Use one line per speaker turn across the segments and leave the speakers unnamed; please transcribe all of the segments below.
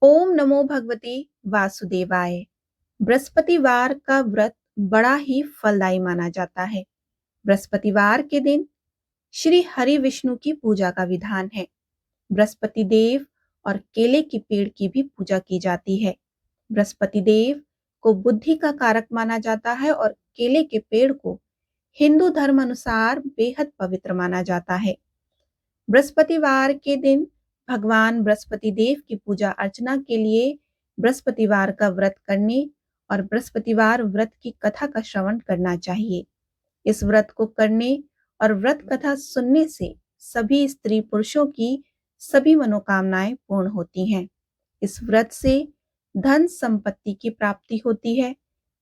ओम नमो भगवते वासुदेवाय। बृहस्पतिवार का व्रत बड़ा ही फलदायी माना जाता है। बृहस्पतिवार के दिन श्री हरि विष्णु की पूजा का विधान है। बृहस्पति देव और केले के पेड़ की भी पूजा की जाती है। बृहस्पति देव को बुद्धि का कारक माना जाता है और केले के पेड़ को हिंदू धर्म अनुसार बेहद पवित्र माना जाता है। बृहस्पतिवार के दिन भगवान बृहस्पति देव की पूजा अर्चना के लिए बृहस्पतिवार का व्रत करने और बृहस्पतिवार व्रत की कथा का श्रवण करना चाहिए। इस व्रत को करने और व्रत कथा सुनने से सभी स्त्री पुरुषों की सभी मनोकामनाएं पूर्ण होती हैं। इस व्रत से धन संपत्ति की प्राप्ति होती है,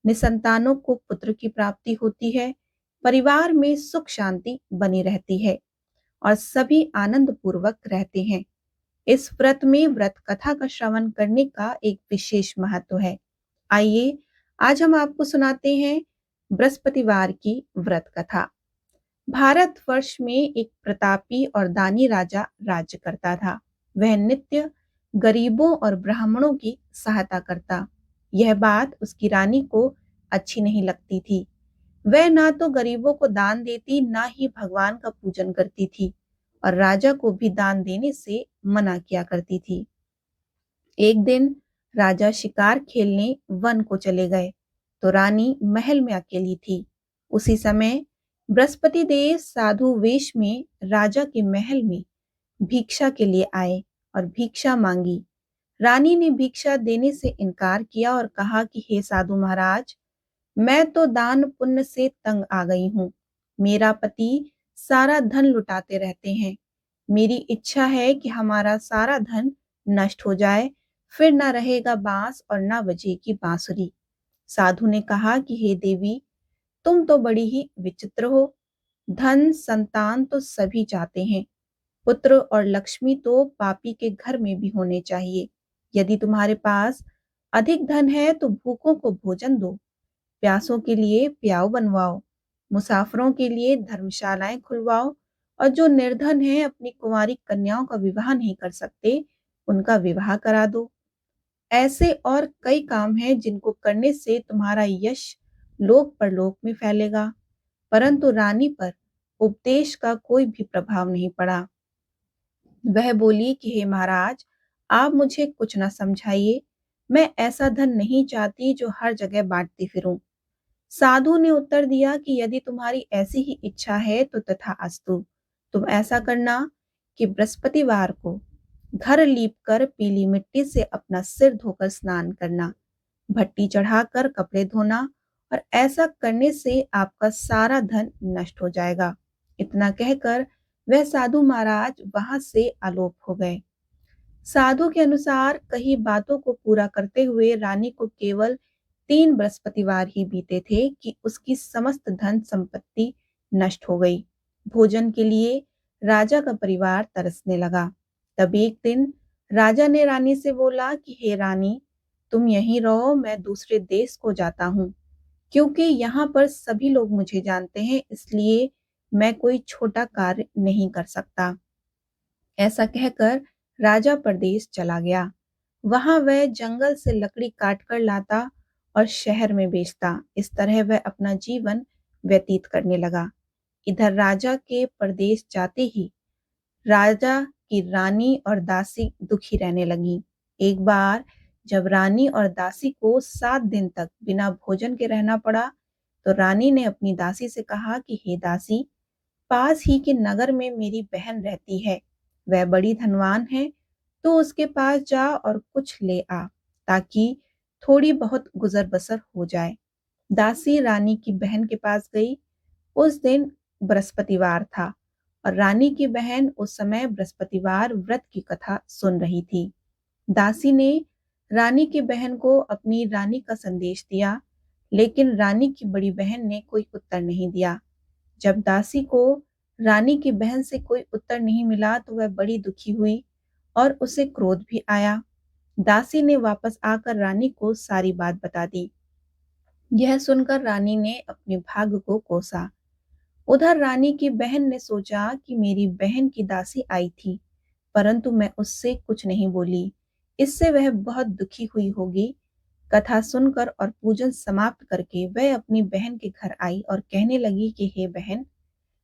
निसंतानों को पुत्र की प्राप्ति होती है, परिवार में सुख शांति बनी रहती है और सभी आनंद पूर्वक रहते हैं। इस व्रत में व्रत कथा का श्रवण करने का एक विशेष महत्व है। आइए आज हम आपको सुनाते हैं बृहस्पतिवार की व्रत कथा। भारत वर्ष में एक प्रतापी और दानी राजा राज्य करता था। वह नित्य गरीबों और ब्राह्मणों की सहायता करता। यह बात उसकी रानी को अच्छी नहीं लगती थी। वह ना तो गरीबों को दान देती, ना ही भगवान का पूजन करती थी और राजा को भी दान देने से मना किया करती थी। एक दिन राजा शिकार खेलने वन को चले गए तो रानी महल में अकेली थी। उसी समय बृहस्पति देव साधु वेश में राजा के महल में भिक्षा के लिए आए और भिक्षा मांगी। रानी ने भिक्षा देने से इनकार किया और कहा कि हे साधु महाराज, मैं तो दान पुण्य से तंग आ गई हूँ। मेरा पति सारा धन लुटाते रहते हैं। मेरी इच्छा है कि हमारा सारा धन नष्ट हो जाए, फिर ना रहेगा बांस और ना बजेगी बांसुरी। साधु ने कहा कि हे देवी, तुम तो बड़ी ही विचित्र हो। धन संतान तो सभी चाहते हैं, पुत्र और लक्ष्मी तो पापी के घर में भी होने चाहिए। यदि तुम्हारे पास अधिक धन है तो भूखों को भोजन दो, प्यासों के लिए प्याऊ बनवाओ, मुसाफिरों के लिए धर्मशालाएं खुलवाओ और जो निर्धन हैं अपनी कुंवारी कन्याओं का विवाह नहीं कर सकते, उनका विवाह करा दो। ऐसे और कई काम हैं जिनको करने से तुम्हारा यश लोक परलोक में फैलेगा। परंतु रानी पर उपदेश का कोई भी प्रभाव नहीं पड़ा। वह बोली कि हे महाराज, आप मुझे कुछ न समझाइए। मैं ऐसा धन नहीं चाहती जो हर जगह बांटती फिरूं। साधु ने उत्तर दिया कि यदि तुम्हारी ऐसी ही इच्छा है तो तथास्तु। तुम ऐसा करना कि बृहस्पतिवार को घर लीपकर पीली मिट्टी से अपना सिर धोकर स्नान करना, भट्टी चढ़ाकर कपड़े धोना और ऐसा करने से आपका सारा धन नष्ट हो जाएगा। इतना कहकर वह साधु महाराज वहां से आलोप हो गए। साधु के अनुसार कही बातों को पूरा करते हुए रानी को केवल 3 बृहस्पतिवार ही बीते थे कि उसकी समस्त धन संपत्ति नष्ट हो गई। भोजन के लिए राजा का परिवार तरसने लगा। तब एक दिन राजा ने रानी से बोला कि हे रानी, तुम यहीं रहो, मैं दूसरे देश को जाता हूँ। क्योंकि यहाँ पर सभी लोग मुझे जानते हैं, इसलिए मैं कोई छोटा कार्य नहीं कर सकता। ऐसा कहकर राजा परदेश चला गया। वहां वह जंगल से लकड़ी काट कर लाता और शहर में बेचता। इस तरह वह अपना जीवन व्यतीत करने लगा। इधर राजा के परदेश जाते ही राजा की रानी और दासी दुखी रहने लगी। एक बार जब रानी और दासी को 7 दिन तक बिना भोजन के रहना पड़ा, तो रानी ने अपनी दासी से कहा कि हे दासी, पास ही के नगर में मेरी बहन रहती है। वह बड़ी धनवान है, तो उसके पास जा और कुछ ले आ, ताकि थोड़ी बहुत गुजर बसर हो जाए। दासी रानी की बहन के पास गई। उस दिन बृहस्पतिवार था और रानी की बहन उस समय बृहस्पतिवार व्रत की कथा सुन रही थी। दासी ने रानी की बहन को अपनी रानी का संदेश दिया, लेकिन रानी की बड़ी बहन ने कोई उत्तर नहीं दिया। जब दासी को रानी की बहन से कोई उत्तर नहीं मिला तो वह बड़ी दुखी हुई और उसे क्रोध भी आया। दासी ने वापस आकर रानी को सारी बात बता दी। यह सुनकर रानी ने अपने भाग्य को कोसा। उधर रानी की बहन ने सोचा कि मेरी बहन की दासी आई थी, परंतु मैं उससे कुछ नहीं बोली। इससे वह बहुत दुखी हुई होगी। कथा सुनकर और पूजन समाप्त करके वह अपनी बहन के घर आई और कहने लगी कि हे बहन,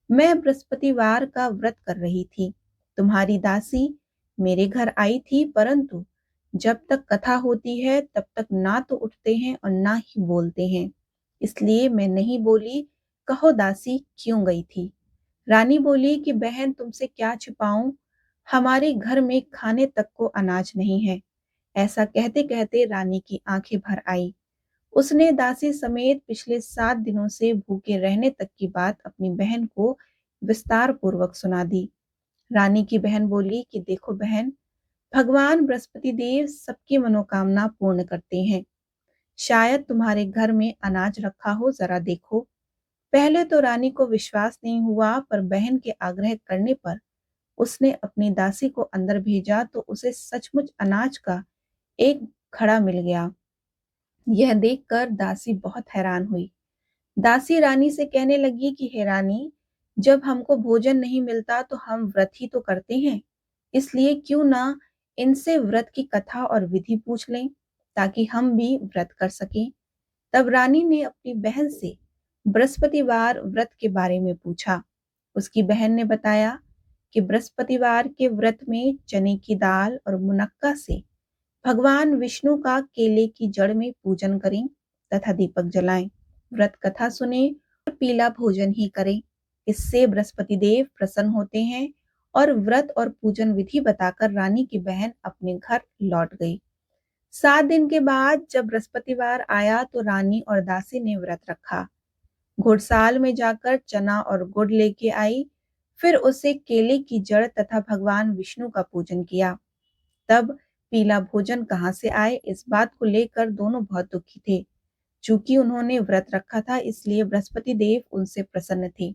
मैं बृहस्पतिवार का व्रत कर रही थी। तुम्हारी दासी मेरे घर आई थी, परंतु जब तक कथा होती है तब तक ना तो उठते हैं और ना ही बोलते हैं। इसलिए मैं नहीं बोली। कहो दासी क्यों गई थी? रानी बोली कि बहन, तुमसे क्या छिपाऊं, हमारे घर में खाने तक को अनाज नहीं है। ऐसा कहते कहते रानी की आंखें भर आई। उसने दासी समेत पिछले 7 दिनों से भूखे रहने तक की बात अपनी बहन को विस्तार पूर्वक सुना दी। रानी की बहन बोली कि देखो बहन, भगवान बृहस्पति देव सबकी मनोकामना पूर्ण करते हैं। शायद तुम्हारे घर में अनाज रखा हो, जरा देखो। पहले तो रानी को विश्वास नहीं हुआ, पर बहन के आग्रह करने पर उसने अपनी दासी को अंदर भेजा तो उसे सचमुच अनाज का एक खड़ा मिल गया। यह देखकर दासी बहुत हैरान हुई। दासी रानी से कहने लगी कि हे रानी, जब हमको भोजन नहीं मिलता तो हम व्रत ही तो करते हैं। इसलिए क्यों ना इनसे व्रत की कथा और विधि पूछ लें, ताकि हम भी व्रत कर सकें। तब रानी ने अपनी बहन से बृहस्पतिवार व्रत के बारे में पूछा। उसकी बहन ने बताया कि बृहस्पतिवार के व्रत में चने की दाल और मुनक्का से भगवान विष्णु का केले की जड़ में पूजन करें तथा दीपक जलाएं, व्रत कथा सुने और पीला भोजन ही करें। इससे बृहस्पति देव प्रसन्न होते हैं। और व्रत और पूजन विधि बताकर रानी की बहन अपने घर लौट गई। 7 दिन के बाद जब बृहस्पतिवार आया तो रानी और दासी ने व्रत रखा। घुड़साल में जाकर चना और गुड़ लेके आई। फिर उसे केले की जड़ तथा भगवान विष्णु का पूजन किया। तब पीला भोजन कहाँ से आए, इस बात को लेकर दोनों बहुत दुखी थे। चूंकि उन्होंने व्रत रखा था, इसलिए बृहस्पति देव उनसे प्रसन्न थे।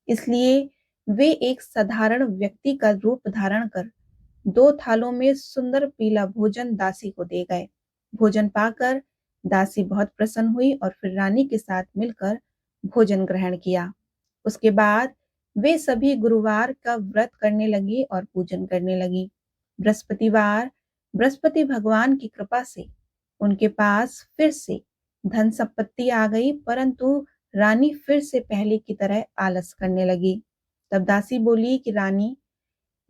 इसलिए वे एक साधारण व्यक्ति का रूप धारण कर 2 थालों में सुंदर पीला भोजन दासी को दे गए। भोजन पाकर दासी बहुत प्रसन्न हुई और फिर रानी के साथ मिलकर भोजन ग्रहण किया। उसके बाद वे सभी गुरुवार का व्रत करने लगी और पूजन करने लगी। बृहस्पतिवार बृहस्पति भगवान की कृपा से उनके पास फिर से धन संपत्ति आ गई, परंतु रानी फिर से पहले की तरह आलस करने लगी। तब दासी बोली कि रानी,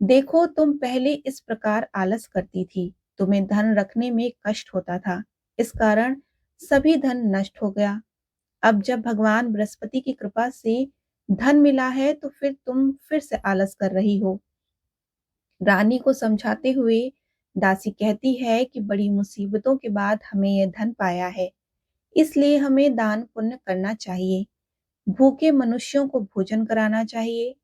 देखो, तुम पहले इस प्रकार आलस करती थी, तुम्हें धन रखने में कष्ट होता था, इस कारण सभी धन नष्ट हो गया। अब जब भगवान बृहस्पति की कृपा से धन मिला है तो फिर तुम फिर से आलस कर रही हो। रानी को समझाते हुए दासी कहती है कि बड़ी मुसीबतों के बाद हमें यह धन पाया है, इसलिए हमें दान पुण्य करना चाहिए, भूखे मनुष्यों को भोजन कराना चाहिए,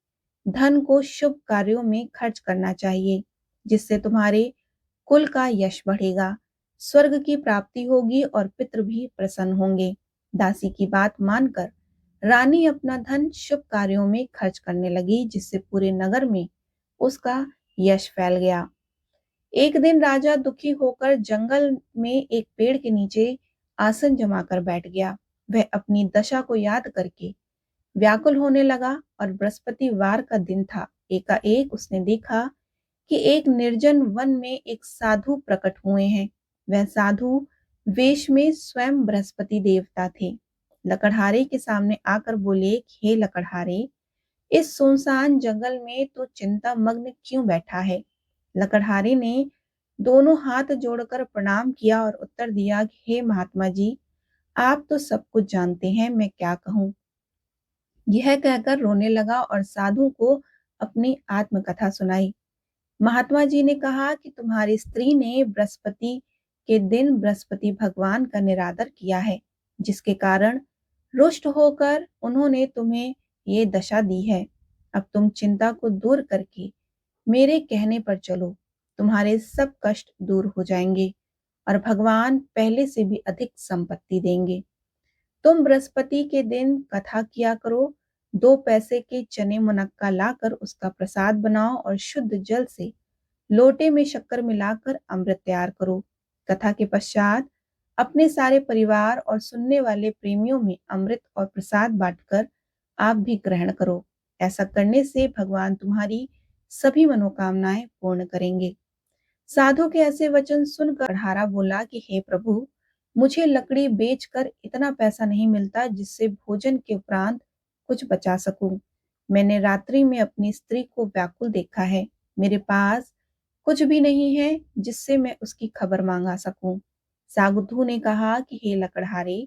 धन को शुभ कार्यों में खर्च करना चाहिए, जिससे तुम्हारे कुल का यश बढ़ेगा, स्वर्ग की प्राप्ति होगी और पितृ भी प्रसन्न होंगे। दासी की बात मानकर रानी अपना धन शुभ कार्यों में खर्च करने लगी, जिससे पूरे नगर में उसका यश फैल गया। एक दिन राजा दुखी होकर जंगल में एक पेड़ के नीचे आसन जमाकर बैठ गया। वह अपनी दशा को याद करके व्याकुल होने लगा और बृहस्पतिवार का दिन था। एकाएक उसने देखा कि एक निर्जन वन में एक साधु प्रकट हुए हैं। वह साधु वेश में स्वयं बृहस्पति देवता थे। लकड़हारे के सामने आकर बोले, हे लकड़हारे, इस सुनसान जंगल में तो चिंता मग्न क्यों बैठा है? लकड़हारे ने दोनों हाथ जोड़कर प्रणाम किया और उत्तर दिया कि हे महात्मा जी, आप तो सब कुछ जानते हैं, मैं क्या कहूँ। यह कहकर रोने लगा और साधु को अपनी आत्मकथा सुनाई। महात्मा जी ने कहा कि तुम्हारी स्त्री ने बृहस्पति के दिन बृहस्पति भगवान का निरादर किया है, जिसके कारण रुष्ट होकर उन्होंने तुम्हें ये दशा दी है। अब तुम चिंता को दूर करके मेरे कहने पर चलो, तुम्हारे सब कष्ट दूर हो जाएंगे और भगवान पहले से भी अधिक संपत्ति देंगे। तुम बृहस्पति के दिन कथा किया करो, 2 पैसे के चने मुनक्का लाकर उसका प्रसाद बनाओ और शुद्ध जल से लोटे में शक्कर मिलाकर अमृत तैयार करो। कथा के पश्चात अपने सारे परिवार और सुनने वाले प्रेमियों में अमृत और प्रसाद बांटकर आप भी ग्रहण करो। ऐसा करने से भगवान तुम्हारी सभी मनोकामनाएं पूर्ण करेंगे। साधु के ऐसे वचन सुनकर लकड़हारा बोला कि हे प्रभु, मुझे लकड़ी बेचकर इतना पैसा नहीं मिलता जिससे भोजन के उपरांत कुछ बचा सकूं। मैंने रात्रि में अपनी स्त्री को व्याकुल देखा है। मेरे पास कुछ भी नहीं है जिससे मैं उसकी खबर मांगा सकूं। साधु ने कहा कि हे लकड़हारे,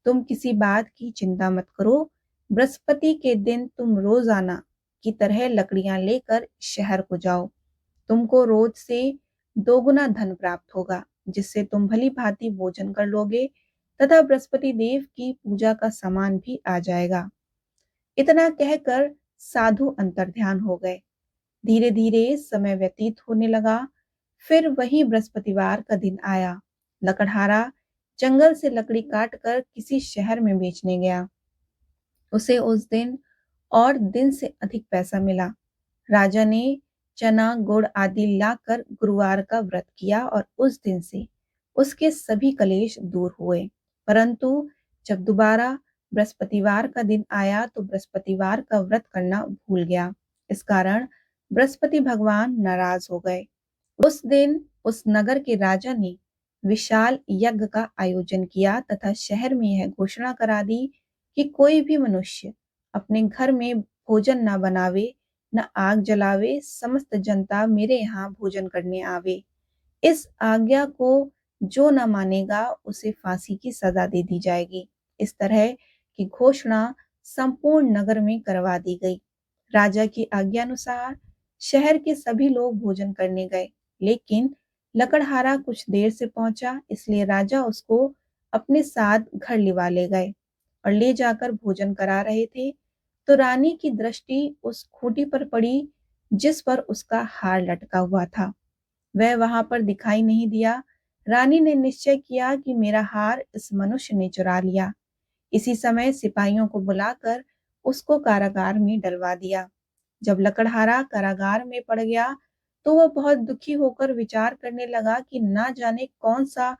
तुम किसी बात की चिंता मत करो। बृहस्पति के दिन तुम रोजाना की तरह लकड़ियां लेकर शहर को जाओ। तुमको रोज से दोगुना धन प्राप्त होगा, जिससे तुम भली भांति भोजन कर लोगे तथा बृहस्पति देव की पूजा का सामान भी आ जाएगा। इतना कहकर साधु अंतर्ध्यान हो गए। धीरे धीरे समय व्यतीत होने लगा। फिर वही बृहस्पतिवार का दिन आया। लकड़हारा जंगल से लकड़ी काट कर किसी शहर में बेचने गया। उसे उस दिन और दिन से अधिक पैसा मिला। राजा ने चना गुड़ आदि लाकर गुरुवार का व्रत किया और उस दिन से उसके सभी कलेश दूर हुए। परंतु जब दोबारा बृहस्पतिवार का दिन आया तो बृहस्पतिवार का व्रत करना भूल गया। इस कारण बृहस्पति भगवान नाराज हो गए। उस दिन उस नगर के राजा ने विशाल यज्ञ का आयोजन किया तथा शहर में यह घोषणा करा दी कि कोई भी मनुष्य अपने घर में भोजन न बनावे, न आग जलावे, समस्त जनता मेरे यहाँ भोजन करने आवे। इस आज्ञा को जो न मानेगा उसे फांसी की सजा दे दी जाएगी। इस तरह की घोषणा संपूर्ण नगर में करवा दी गई। राजा की आज्ञा अनुसार शहर के सभी लोग भोजन करने गए, लेकिन लकड़हारा कुछ देर से पहुंचा, इसलिए राजा उसको अपने साथ घर लिवा ले गए और ले जाकर भोजन करा रहे थे तो रानी की दृष्टि उस खूंटी पर पड़ी जिस पर उसका हार लटका हुआ था। वह वहां पर दिखाई नहीं दिया। रानी ने निश्चय किया कि मेरा हार इस मनुष्य ने चुरा लिया। इसी समय सिपाहियों को बुलाकर उसको कारागार में डलवा दिया। जब लकड़हारा कारागार में पड़ गया तो वह बहुत दुखी होकर विचार करने लगा कि ना जाने कौन सा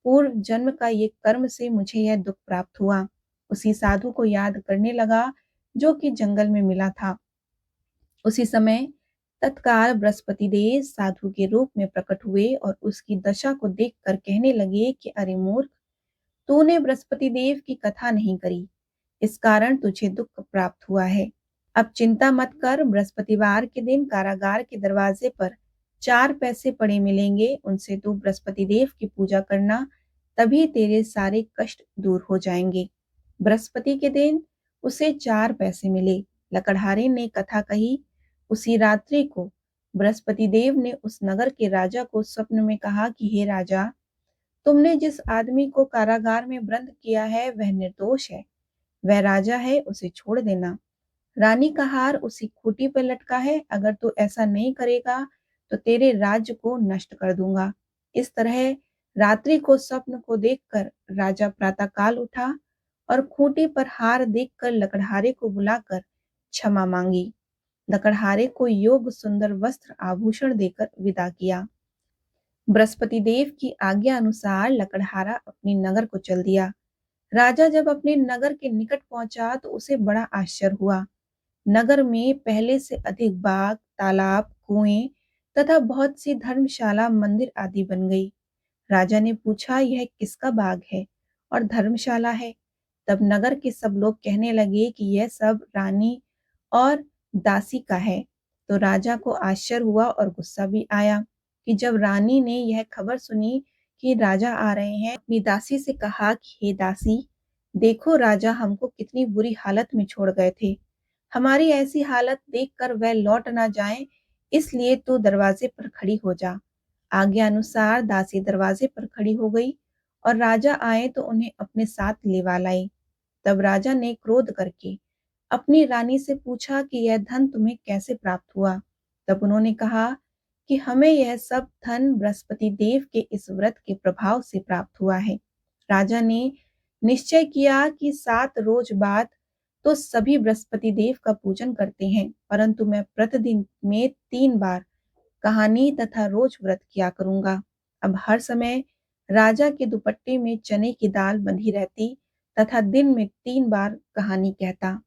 पूर्व जन्म का ये कर्म से मुझे यह दुख प्राप्त हुआ। उसी साधु को याद करने लगा जो कि जंगल में मिला था। उसी समय तत्काल बृहस्पति देव साधु के रूप में प्रकट हुए और उसकी दशा को देखकर कहने लगे कि अरे मूर्ख, तूने बृहस्पति देव की कथा नहीं करी, इस कारण तुझे दुख प्राप्त हुआ है। अब चिंता मत कर, बृहस्पतिवार के दिन कारागार के दरवाजे पर 4 पैसे पड़े मिलेंगे, उनसे तू बृहस्पति देव की पूजा करना, तभी तेरे सारे कष्ट दूर हो जाएंगे। बृहस्पति के दिन उसे 4 पैसे मिले। लकड़हारे ने कथा कही। उसी रात्रि को बृहस्पति देव ने उस नगर के राजा को स्वप्न में कहा कि हे राजा, तुमने जिस आदमी को कारागार में बंद किया है वह निर्दोष है। वह राजा है, उसे छोड़ देना। रानी का हार उसी खूंटी पर लटका है। अगर तू ऐसा नहीं करेगा तो तेरे राज्य को नष्ट कर दूंगा। इस तरह रात्रि को स्वप्न को देखकर राजा प्रातःकाल उठा और खूंटी पर हार देखकर लकड़हारे को बुलाकर क्षमा मांगी। लकड़हारे को योग्य सुंदर वस्त्र आभूषण देकर विदा किया। बृहस्पति देव की आज्ञा अनुसार लकड़हारा अपनी नगर को चल दिया। राजा जब अपने नगर के निकट पहुंचा तो उसे बड़ा आश्चर्य हुआ। नगर में पहले से अधिक बाग, तालाब, कुएं तथा बहुत सी धर्मशाला, मंदिर आदि बन गई। राजा ने पूछा, यह किसका बाग है और धर्मशाला है? तब नगर के सब लोग कहने लगे कि यह सब रानी और दासी का है। तो राजा को आश्चर्य हुआ और गुस्सा भी आया कि जब रानी ने यह खबर सुनी कि राजा आ रहे हैं, अपनी दासी से कहा कि हे दासी, देखो राजा हमको कितनी बुरी हालत में छोड़ गए थे। हमारी ऐसी हालत देखकर वह लौट ना जाए, इसलिए तू दरवाजे पर खड़ी हो जा। आज्ञा अनुसार दासी दरवाजे पर खड़ी हो गई और राजा आए तो उन्हें अपने साथ लिवा लाई। तब राजा ने क्रोध करके अपनी रानी से पूछा कि यह धन तुम्हें कैसे प्राप्त हुआ? तब उन्होंने कहा कि हमें यह सब धन बृहस्पति देव के इस व्रत के प्रभाव से प्राप्त हुआ है। राजा ने निश्चय किया कि 7 रोज बाद तो सभी बृहस्पति देव का पूजन करते हैं, परंतु मैं प्रतिदिन में 3 बार कहानी तथा रोज व्रत किया करूंगा। अब हर समय राजा के दुपट्टे में चने की दाल बंधी रहती तथा दिन में 3 बार कहानी कहता।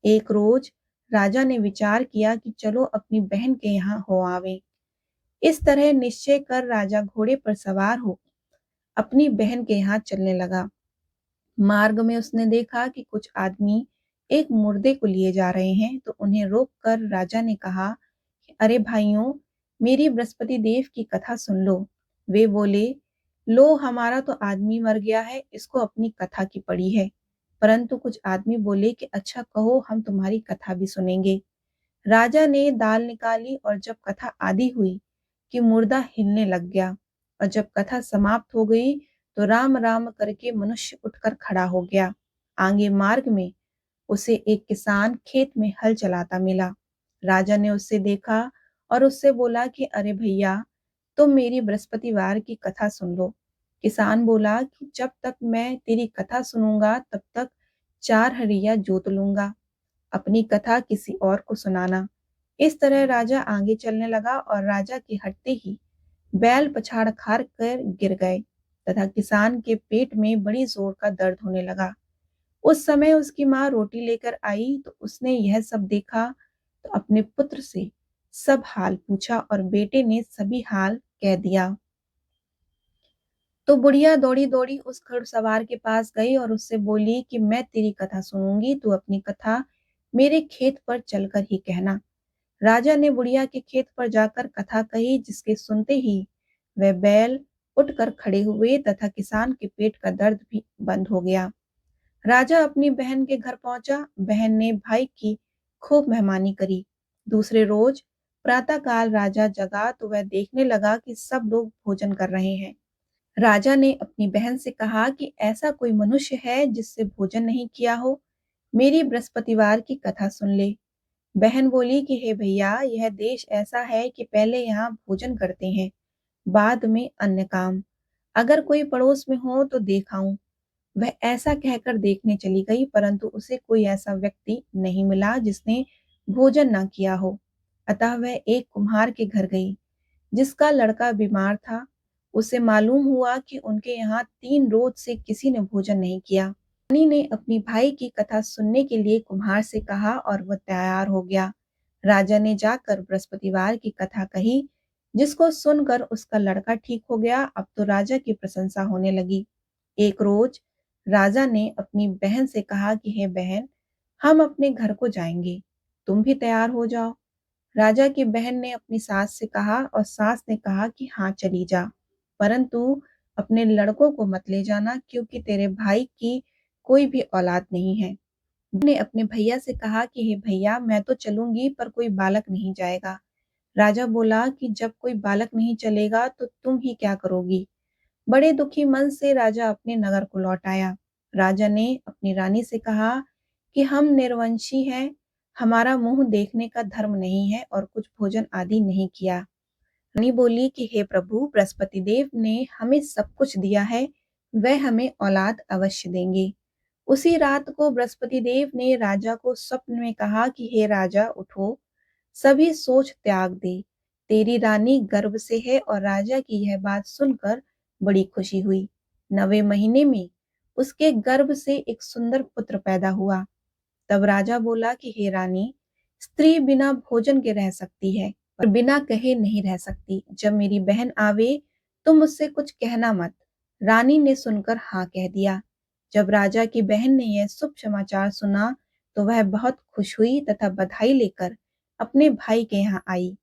एक रोज राजा ने विचार किया कि चलो अपनी बहन के यहाँ हो आवे। इस तरह निश्चय कर राजा घोड़े पर सवार हो अपनी बहन के यहाँ चलने लगा। मार्ग में उसने देखा कि कुछ आदमी एक मुर्दे को लिए जा रहे हैं, तो उन्हें रोककर राजा ने कहा कि अरे भाइयों, मेरी बृहस्पति देव की कथा सुन लो। वे बोले, लो हमारा तो आदमी मर गया है, इसको अपनी कथा की पड़ी है। परंतु कुछ आदमी बोले कि अच्छा कहो, हम तुम्हारी कथा भी सुनेंगे। राजा ने दाल निकाली और जब कथा आधी हुई कि मुर्दा हिलने लग गया, और जब कथा समाप्त हो गई तो राम राम करके मनुष्य उठकर खड़ा हो गया। आगे मार्ग में उसे एक किसान खेत में हल चलाता मिला। राजा ने उससे देखा और उससे बोला कि अरे भैया, तुम मेरी बृहस्पतिवार की कथा सुन लो। किसान बोला कि जब तक मैं तेरी कथा सुनूंगा तब तक 4 हरिया जोत लूंगा, अपनी कथा किसी और को सुनाना। इस तरह राजा आगे चलने लगा और राजा के हटते ही बैल पछाड़ खार कर गिर गए तथा किसान के पेट में बड़ी जोर का दर्द होने लगा। उस समय उसकी माँ रोटी लेकर आई तो उसने यह सब देखा, तो अपने पुत्र से सब हाल पूछा और बेटे ने सभी हाल कह दिया। तो बुढ़िया दौड़ी दौड़ी उस घुड़सवार के पास गई और उससे बोली कि मैं तेरी कथा सुनूंगी, तू अपनी कथा मेरे खेत पर चलकर ही कहना। राजा ने बुढ़िया के खेत पर जाकर कथा कही, जिसके सुनते ही वह बैल उठकर खड़े हुए तथा किसान के पेट का दर्द भी बंद हो गया। राजा अपनी बहन के घर पहुंचा। बहन ने भाई की खूब मेहमानी करी। दूसरे रोज प्रातःकाल राजा जगा तो वह देखने लगा कि सब लोग भोजन कर रहे हैं। राजा ने अपनी बहन से कहा कि ऐसा कोई मनुष्य है जिससे भोजन नहीं किया हो, मेरी बृहस्पतिवार की कथा सुन ले। बहन बोली कि हे भैया, यह देश ऐसा है कि पहले यहाँ भोजन करते हैं, बाद में अन्य काम। अगर कोई पड़ोस में हो तो देखाऊं। वह ऐसा कहकर देखने चली गई, परंतु उसे कोई ऐसा व्यक्ति नहीं मिला जिसने भोजन न किया हो। अतः वह एक कुम्हार के घर गई, जिसका लड़का बीमार था। उसे मालूम हुआ कि उनके यहाँ 3 रोज से किसी ने भोजन नहीं किया। रानी ने अपनी भाई की कथा सुनने के लिए कुम्हार से कहा और वह तैयार हो गया। राजा ने जाकर बृहस्पतिवार की कथा कही, जिसको सुनकर उसका लड़का ठीक हो गया। अब तो राजा की प्रशंसा होने लगी। एक रोज राजा ने अपनी बहन से कहा कि हे बहन, हम अपने घर को जाएंगे, तुम भी तैयार हो जाओ। राजा की बहन ने अपनी सास से कहा और सास ने कहा कि हाँ चली जा, परंतु अपने लड़कों को मत ले जाना, क्योंकि तेरे भाई की कोई भी औलाद नहीं है। ने अपने भैया से कहा कि हे भैया, मैं तो चलूंगी पर कोई बालक नहीं जाएगा। राजा बोला कि जब कोई बालक नहीं चलेगा तो तुम ही क्या करोगी। बड़े दुखी मन से राजा अपने नगर को लौट आया। राजा ने अपनी रानी से कहा कि हम निर्वंशी हैं, हमारा मुंह देखने का धर्म नहीं है और कुछ भोजन आदि नहीं किया। रानी बोली कि हे प्रभु, बृहस्पति देव ने हमें सब कुछ दिया है, वह हमें औलाद अवश्य देंगे। उसी रात को बृहस्पति देव ने राजा को स्वप्न में कहा कि हे राजा, उठो, सभी सोच त्याग दे, तेरी रानी गर्भ से है। और राजा की यह बात सुनकर बड़ी खुशी हुई। 9वें महीने में उसके गर्भ से एक सुंदर पुत्र पैदा हुआ। तब राजा बोला कि हे रानी, स्त्री बिना भोजन के रह सकती है पर बिना कहे नहीं रह सकती। जब मेरी बहन आवे तुम मुझसे कुछ कहना मत। रानी ने सुनकर हाँ कह दिया। जब राजा की बहन ने यह शुभ समाचार सुना तो वह बहुत खुश हुई तथा बधाई लेकर अपने भाई के यहाँ आई।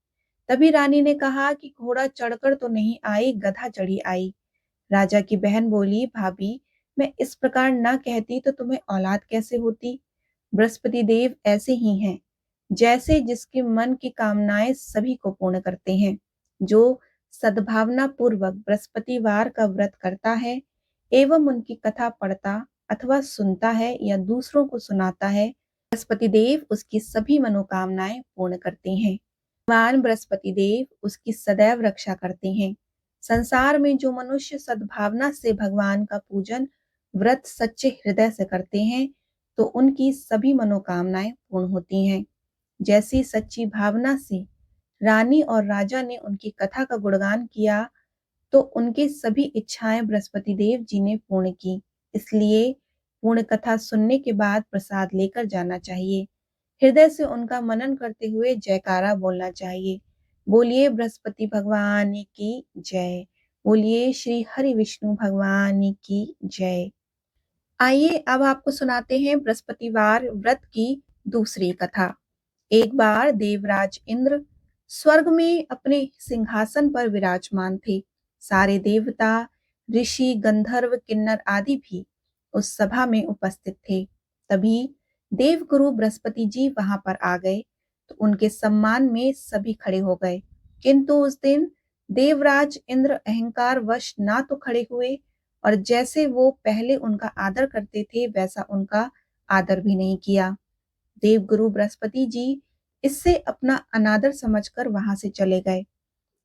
तभी रानी ने कहा कि घोड़ा चढ़कर तो नहीं आई, गधा चढ़ी आई। राजा की बहन बोली, भाभी, मैं इस प्रकार ना कहती तो तुम्हें औलाद कैसे होती। बृहस्पति देव ऐसे ही हैं, जैसे जिसके मन की कामनाएं सभी को पूर्ण करते हैं। जो सद्भावना पूर्वक बृहस्पतिवार का व्रत करता है एवं उनकी कथा पढ़ता अथवा सुनता है या दूसरों को सुनाता है, बृहस्पति देव उसकी सभी मनोकामनाएं पूर्ण करते हैं। भगवान बृहस्पति देव उसकी सदैव रक्षा करते हैं। संसार में जो मनुष्य सद्भावना से भगवान का पूजन व्रत सच्चे हृदय से करते हैं तो उनकी सभी मनोकामनाएं पूर्ण होती हैं। जैसी सच्ची भावना से रानी और राजा ने उनकी कथा का गुणगान किया तो उनकी सभी इच्छाएं बृहस्पति देव जी ने पूर्ण की। इसलिए पूर्ण कथा सुनने के बाद प्रसाद लेकर जाना चाहिए। हृदय से उनका मनन करते हुए जयकारा बोलना चाहिए। बोलिए बृहस्पति भगवान की जय। बोलिए श्री हरि विष्णु भगवान की जय। आइए अब आपको सुनाते हैं बृहस्पतिवार व्रत की दूसरी कथा। एक बार देवराज इंद्र स्वर्ग में अपने सिंहासन पर विराजमान थे। सारे देवता, ऋषि, गंधर्व, किन्नर आदि भी उस सभा में उपस्थित थे। तभी देवगुरु बृहस्पति जी वहां पर आ गए तो उनके सम्मान में सभी खड़े हो गए। किंतु उस दिन देवराज इंद्र अहंकार वश ना तो खड़े हुए और जैसे वो पहले उनका आदर करते थे वैसा उनका आदर भी नहीं किया। देवगुरु बृहस्पति जी इससे अपना अनादर समझकर वहां से चले गए।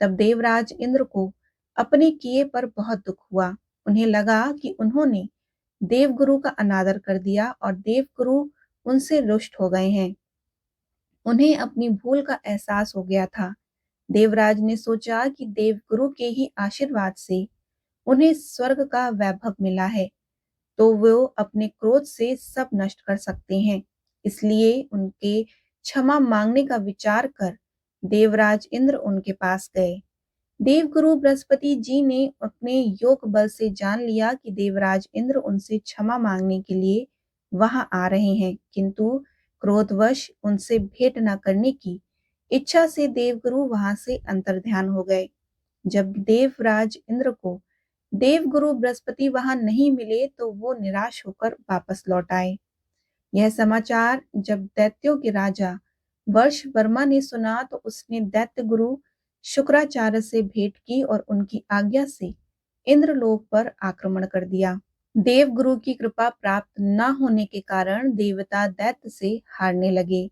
तब देवराज इंद्र को अपने किए पर बहुत दुख हुआ। उन्हें लगा कि उन्होंने देवगुरु का अनादर कर दिया और देवगुरु उनसे रुष्ट हो गए हैं। उन्हें अपनी भूल का एहसास हो गया था। देवराज ने सोचा कि देवगुरु के ही आशीर्वाद से उन्हें स्वर्ग का वैभव मिला है, तो वो अपने क्रोध से सब नष्ट कर सकते हैं। इसलिए उनके क्षमा मांगने का विचार कर देवराज इंद्र उनके पास गए। देवगुरु बृहस्पति जी ने अपने योग बल से जान लिया कि देवराज इंद्र उनसे क्षमा मांगने के लिए वहां आ रहे हैं, किंतु क्रोधवश उनसे भेंट न करने की इच्छा से देवगुरु वहां से अंतर्ध्यान हो गए। जब देवराज इंद्र को देवगुरु बृहस्पति वहां नहीं मिले तो वो निराश होकर वापस लौट आए। यह समाचार जब दैत्यों के राजा वर्ष वर्मा ने सुना तो उसने दैत्य गुरु शुक्राचार्य से भेंट की और उनकी आज्ञा से इंद्रलोक पर आक्रमण कर दिया। देवगुरु की कृपा प्राप्त न होने के कारण देवता दैत्य से हारने लगे।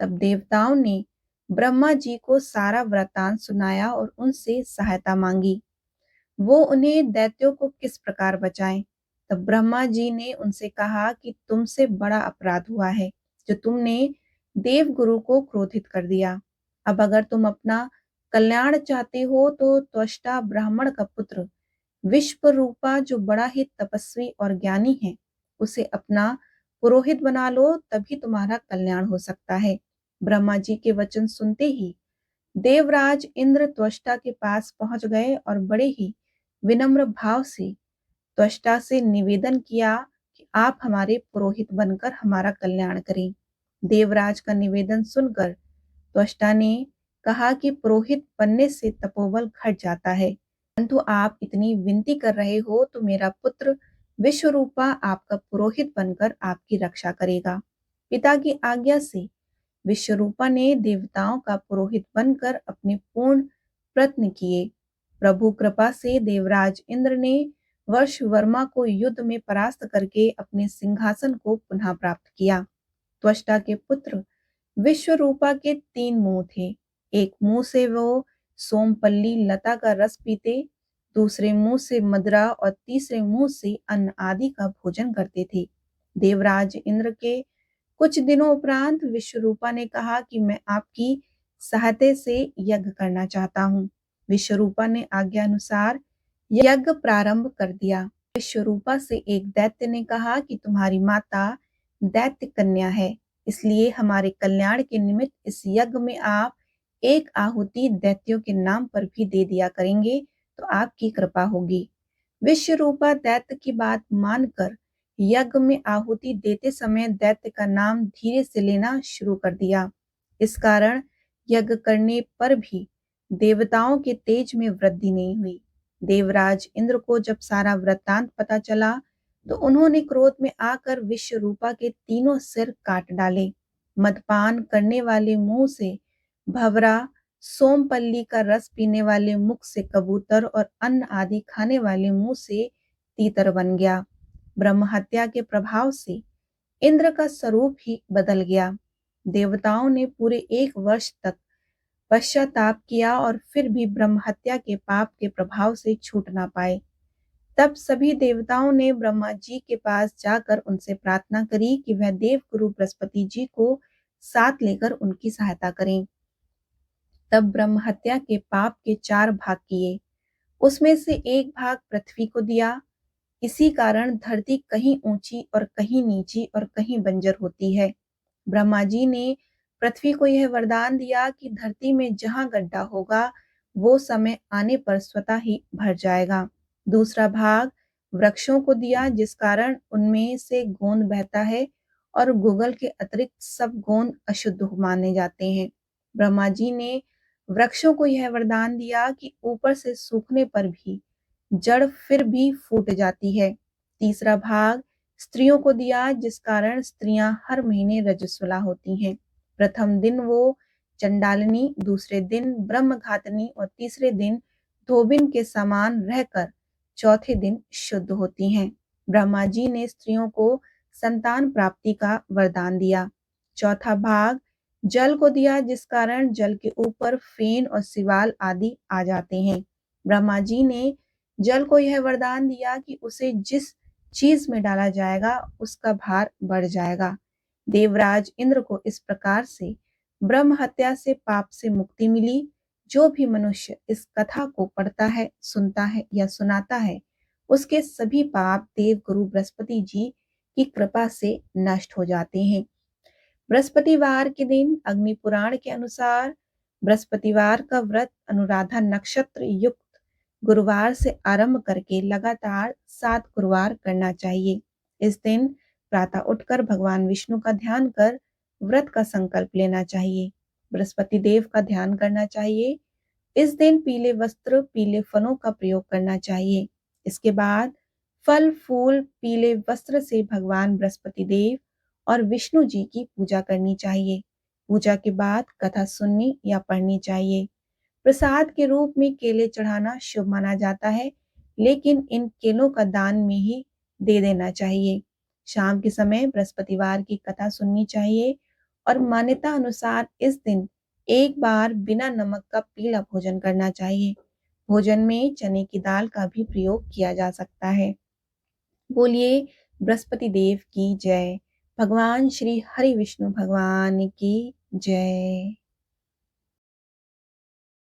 तब देवताओं ने ब्रह्मा जी को सारा वृतांत सुनाया और उनसे सहायता मांगी। वो उन्हें दैत्यों को किस प्रकार बचाएं। तब ब्रह्मा जी ने उनसे कहा कि तुमसे बड़ा अपराध हुआ है जो तुमने देवगुरु को क्रोधित कर दिया। अब अगर तुम अपना कल्याण चाहते हो तो त्वष्टा ब्राह्मण का पुत्र विश्व रूपा जो बड़ा ही तपस्वी और ज्ञानी है उसे अपना पुरोहित बना लो, तभी तुम्हारा कल्याण हो सकता है। ब्रह्मा जी के वचन सुनते ही देवराज इंद्र त्वष्टा के पास पहुंच गए और बड़े ही विनम्र भाव से त्वष्टा से निवेदन किया कि आप हमारे पुरोहित बनकर हमारा कल्याण करें। देवराज का निवेदन सुनकर त्वष्टा ने कहा कि पुरोहित बनने से तपोबल घट जाता है, परंतु आप इतनी विनती कर रहे हो तो मेरा पुत्र विश्वरूपा आपका पुरोहित बनकर आपकी रक्षा करेगा। पिता की आज्ञा से विश्वरूपा ने देवताओं का पुरोहित बनकर अपने पूर्ण प्रयत्न किए। प्रभु कृपा से देवराज इंद्र ने वर्ष वर्मा को युद्ध में परास्त करके अपने सिंहासन को पुनः प्राप्त किया। त्वष्टा के पुत्र विश्वरूपा के 3 मुंह थे। एक मुंह से वो सोमपल्ली लता का रस पीते, दूसरे मुंह से मदिरा और तीसरे मुंह से अन्न आदि का भोजन करते थे। देवराज इंद्र के कुछ दिनों उपरांत विश्वरूपा ने कहा कि मैं आपकी सहायता से यज्ञ करना चाहता हूँ। विश्वरूपा ने आज्ञा अनुसार यज्ञ प्रारंभ कर दिया। विश्वरूपा से एक दैत्य ने कहा कि तुम्हारी माता दैत्य कन्या है, इसलिए हमारे कल्याण के निमित्त इस यज्ञ में आप एक आहुति दैत्यों के नाम पर भी दे दिया करेंगे तो आपकी कृपा होगी। विश्वरूपा दैत्य की बात मानकर यज्ञ में आहुति देते समय दैत्य का नाम धीरे से लेना शुरू कर दिया। इस कारण यज्ञ करने पर भी देवताओं के तेज में वृद्धि नहीं हुई। देवराज इंद्र को जब सारा वृत्तांत पता चला तो उन्होंने क्रोध में आकर विश्वरूपा के तीनों सिर काट डाले। मदपान करने वाले मुंह से भंवरा, सोमपल्ली का रस पीने वाले मुख से कबूतर और अन्न आदि खाने वाले मुंह से तीतर बन गया। ब्रह्म हत्या के प्रभाव से इंद्र का स्वरूप ही बदल गया। देवताओं ने पूरे 1 वर्ष तक पश्चाताप किया और फिर भी ब्रह्म हत्या के पाप के प्रभाव से छूट ना पाए। तब सभी देवताओं ने ब्रह्मा जी के पास जाकर उनसे प्रार्थना करी कि वह देवगुरु बृहस्पति जी को साथ लेकर उनकी सहायता करें। तब ब्रह्म हत्या के पाप के 4 भाग किए, उसमें से एक भाग पृथ्वी को दिया। इसी कारण धरती कहीं ऊंची और कहीं नीची और कहीं बंजर होती है। ब्रह्मा जी ने पृथ्वी को यह वरदान दिया कि धरती में जहां गड्ढा होगा वो समय आने पर स्वतः ही भर जाएगा। दूसरा भाग वृक्षों को दिया जिस कारण उनमें से गोंद बहता है और गूगल के अतिरिक्त सब गोंद अशुद्ध माने जाते हैं। ब्रह्मा जी ने वृक्षों को यह वरदान दिया कि ऊपर से सूखने पर भी जड़ फिर भी फूट जाती है। तीसरा भाग स्त्रियों को दिया जिस कारण स्त्रियां हर महीने रजस्वला होती हैं। प्रथम दिन वो चंडालिनी, दूसरे दिन ब्रह्मघातिनी और तीसरे दिन धोबिन के समान रहकर चौथे दिन शुद्ध होती हैं। ब्रह्मा जी ने स्त्रियों को संतान प्राप्ति का वरदान दिया। चौथा भाग जल को दिया जिस कारण जल के ऊपर फेन और सिवाल आदि आ जाते हैं। ब्रह्मा जी ने जल को यह वरदान दिया कि उसे जिस चीज में डाला जाएगा उसका भार बढ़ जाएगा। देवराज इंद्र को इस प्रकार से ब्रह्म हत्या से पाप से मुक्ति मिली। जो भी मनुष्य इस कथा को पढ़ता है, सुनता है या सुनाता है, उसके सभी पाप देव गुरु बृहस्पति जी की कृपा से नष्ट हो जाते हैं। बृहस्पतिवार के दिन अग्नि पुराण के अनुसार बृहस्पतिवार का व्रत अनुराधा नक्षत्र युक्त गुरुवार से आरंभ करके लगातार 7 गुरुवार करना चाहिए। इस दिन प्रातः उठकर भगवान विष्णु का ध्यान कर व्रत का संकल्प लेना चाहिए। बृहस्पति देव का ध्यान करना चाहिए। इस दिन पीले वस्त्र, पीले फलों का प्रयोग करना चाहिए। इसके बाद फल फूल पीले वस्त्र से भगवान बृहस्पति देव और विष्णु जी की पूजा करनी चाहिए। पूजा के बाद कथा सुननी या पढ़नी चाहिए। प्रसाद के रूप में केले चढ़ाना शुभ माना जाता है, लेकिन इन केलों का दान में ही दे देना चाहिए। शाम के समय बृहस्पतिवार की कथा सुननी चाहिए और मान्यता अनुसार इस दिन एक बार बिना नमक का पीला भोजन करना चाहिए। भोजन में चने की दाल का भी प्रयोग किया जा सकता है। बोलिए बृहस्पति देव की जय। भगवान श्री हरि विष्णु भगवान की जय।